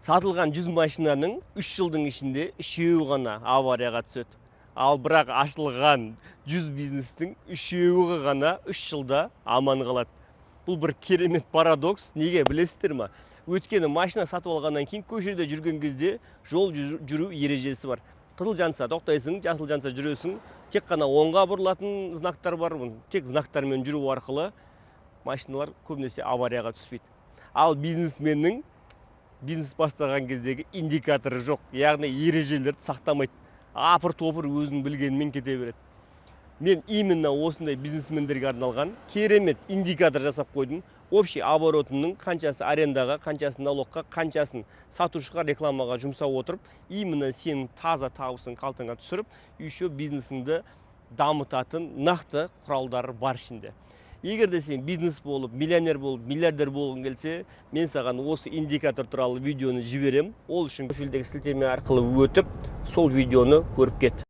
Сатылған 100 машинаның 3 жылдың ішінде 3-еуі ғана аварияға түседі. Ал бірақ ашылған 100 бизнестің 3-еуі ғана 3 жылда аман қалады. Бұл бір керемет парадокс. Неге білесіздер ма? Өйткені машина сатып алғаннан кейін көшеде жүрген кезде жол жүру ережесі бар. Қызыл жанса тоқтайсың, жасыл жанса жүресің. Тек қана оңға бұрылатын знактар бар. Тек знактармен жүру арқылы машиналар көбінесе аварияға түспейді. Ал бизнесменнің бизнес бастаған кездегі индикаторы жоқ, яғни ережелерді сақтамайды. Апыр-топыр өзінің білгенімен кете береді. Мен именно осындай бизнесмендерге арналған керемет индикатор жасап қойдым. Общий оборотының қаншасы арендаға, қаншасы налогқа, қаншасын сатушыға, рекламаға жұмсап отырып, именно сенің таза табысын қалтаңа түсіріп, еще бизнесіңді дамытатын нақты құралдары бар ішінде. Егер де сен бизнес болып, миллионер болып, миллиардер болғың келсе, мен саған осы индикатор туралы видеоны жіберем. Ол үшін профилдегі сілтеме арқылы өтіп, сол видеоны көріп кет.